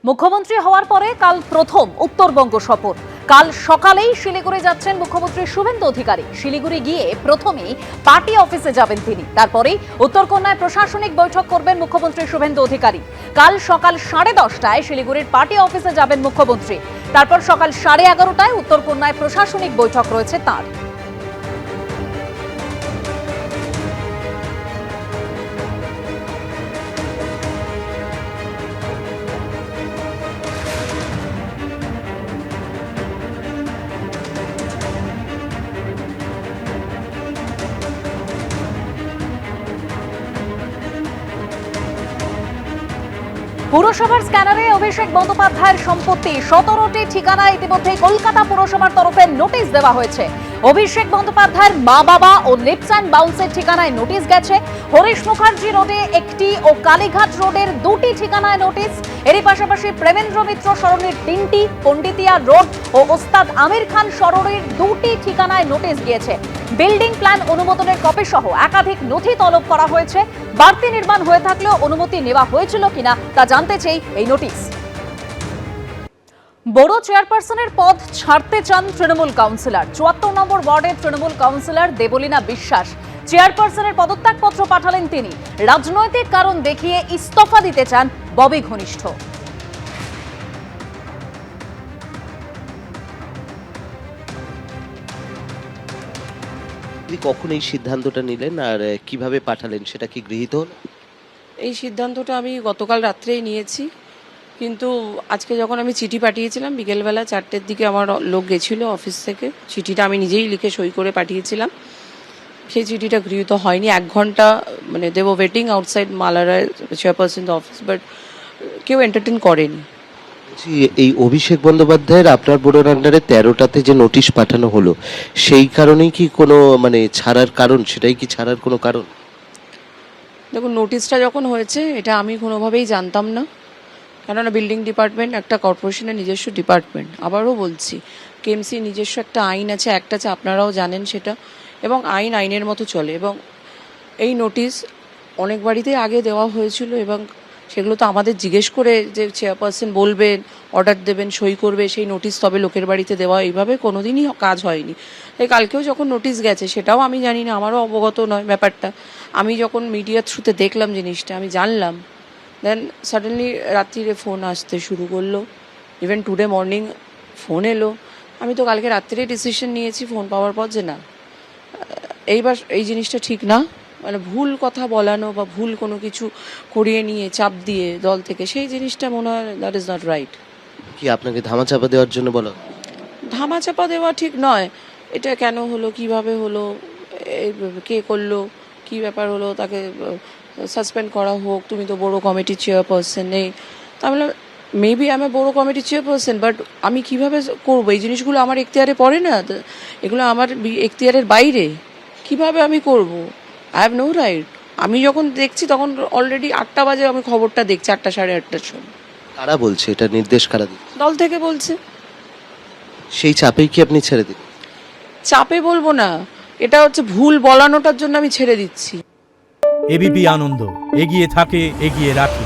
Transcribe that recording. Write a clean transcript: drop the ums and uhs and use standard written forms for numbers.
মুখ্যমন্ত্রী হওয়ার পরে কাল প্রথম উত্তরবঙ্গ সফর। কাল সকালেই শিলিগুড়ি যাচ্ছেন মুখ্যমন্ত্রী শুভেন্দু অধিকারী। শিলিগুড়ি গিয়ে প্রথমেই পার্টি অফিসে যাবেন তিনি, তারপরেই উত্তরকন্যায় প্রশাসনিক বৈঠক করবেন মুখ্যমন্ত্রী শুভেন্দু অধিকারী। কাল সকাল 10:30টায় শিলিগুড়ির পার্টি অফিসে যাবেন মুখ্যমন্ত্রী, তারপর সকাল 11:30টায় উত্তরকন্যায় প্রশাসনিক বৈঠক রয়েছে তাঁর। পুরসভার স্ক্যানারে অভিষেক বন্দ্যোপাধ্যায়ের সম্পত্তি 17টি ঠিকানায় ইতিমধ্যে কলকাতা পুরসভার তরফে নোটিশ দেওয়া হয়েছে। অভিষেক বন্দ্যোপাধ্যায়ের মা বাবা ও লিপস অ্যান্ড বাউন্সের ঠিকানায় নোটিশ গেছে। হরিশ মুখার্জি রোডে একটি ও কালীঘাট রোডের 2টি ঠিকানায় নোটিশ। এরই পাশাপাশি প্রেমেন্দ্র মিত্র সরণির 3টি, পণ্ডিতিয়া রোড ও ওস্তাদ আমির খান সরণির 2টি ঠিকানায় নোটিশ গিয়েছে। বিল্ডিং প্ল্যান অনুমোদনের কপি সহ একাধিক নথি তলব করা হয়েছে। বাড়তি নির্মাণ হয়ে থাকলেও অনুমতি নেওয়া হয়েছিল কিনা তা জানতে চাই এই নোটিশ। বড় চেয়ারপারসনের পদ ছাড়তে চান তৃণমূল কাউন্সিলর। 74 নম্বর ওয়ার্ডের তৃণমূল কাউন্সিলর দেবলীনা বিশ্বাস চেয়ারপারসনের পদত্যাগপত্র পাঠালেন তিনি। রাজনৈতিক কারণ দেখিয়ে ইস্তফা দিতে চান ববি ঘনিষ্ঠ। কখন এই সিদ্ধান্তটা নিলেন আর কিভাবে পাঠালেন, সেটা কি গৃহীত হলো? এই সিদ্ধান্তটা আমি গতকাল রাত্রেই নিয়েছি, কিন্তু আজকে যখন আমি চিঠি পাঠিয়েছিলাম বিকেলবেলা 4টের দিকে আমার লোক গেছিল অফিস থেকে, চিঠিটা আমি নিজেই লিখে সই করে পাঠিয়েছিলাম। সেই চিঠিটা গৃহীত হয়নি। 1 ঘন্টা মানে দেব ওয়েটিং আউটসাইড মালারা চেয়ারপারসন অফিস, বাট কেউ এন্টারটেন করেনি। এই অভিষেক বন্দ্যোপাধ্যায়ের আপনার বোর্ডের আন্ডারে 13টাতে যে নোটিশ পাঠানো হলো, সেই কারণেই কি কোনো ছাড়ার কারণ, সেটাই কি ছাড়ার কোনো কারণ? দেখুন, নোটিশটা যখন হয়েছে এটা আমি কোনোভাবেই জানতাম না, কেননা বিল্ডিং ডিপার্টমেন্ট একটা কর্পোরেশনের নিজস্ব ডিপার্টমেন্ট। আবারও বলছি, কেএমসি নিজস্ব একটা আইন আছে, একটা আছে, আপনারাও জানেন সেটা, এবং আইনের মতো চলে। এবং এই নোটিশ অনেক বাড়িতেই আগে দেওয়া হয়েছিল, এবং সেগুলো তো আমাদের জিজ্ঞেস করে যে চেয়ারপারসন বলবেন, অর্ডার দেবেন, সই করবে, সেই নোটিশ তবে লোকের বাড়িতে দেওয়া, এইভাবে কোনোদিনই কাজ হয়নি। তাই কালকেও যখন নোটিশ গেছে সেটাও আমি জানি না, আমারও অবগত নয় ব্যাপারটা। আমি যখন মিডিয়ার থ্রুতে দেখলাম জিনিসটা, আমি জানলাম, দেন সাডেনলি রাত্রিরে ফোন আসতে শুরু করলো, ইভেন টুডে মর্নিং ফোন এলো। আমি তো কালকে রাত্রেই ডিসিশন নিয়েছি ফোন পাওয়ার পর যে না, এইবার এই জিনিসটা ঠিক না, ভুল কথা বলানো বা ভুল কোনো কিছু করিয়ে নিয়ে চাপ দিয়ে দল থেকে, সেই জিনিসটা মনে হয় দ্যাট ইজ নট রাইট। কি আপনাকে ধামাচাপা দেওয়ার জন্য বলা? ধামাচাপা দেওয়া ঠিক নয়। এটা কেন হলো, কিভাবে হলো, কে করলো, কি ব্যাপার হলো, তাকে সাসপেন্ড করা হোক, তুমি তো বড় কমিটির চেয়ারপারসন নেই। তাহলে মেবি আমি বড় কমিটির চেয়ারপারসন, বাট আমি কিভাবে করবো? এই জিনিসগুলো আমার এখতিয়ারে পড়ে না, এগুলো আমার এখতিয়ারের বাইরে। কিভাবে আমি করব? I have no right. আমি যখন দেখছি তখন অলরেডি 8টা বাজে আমি খবরটা দেখছি, 8টা 8:30টার সময়। কারা বলছে এটা, নির্দেশ কারা দিচ্ছে? দল থেকে বলছে। সেই চাপেই কি আপনি ছেড়ে দিন? চাপে বলবো না, এটা হচ্ছে ভুল বলানোটার জন্য আমি ছেড়ে দিচ্ছি। এবিপি আনন্দ এগিয়ে থাকে, এগিয়ে রাখে।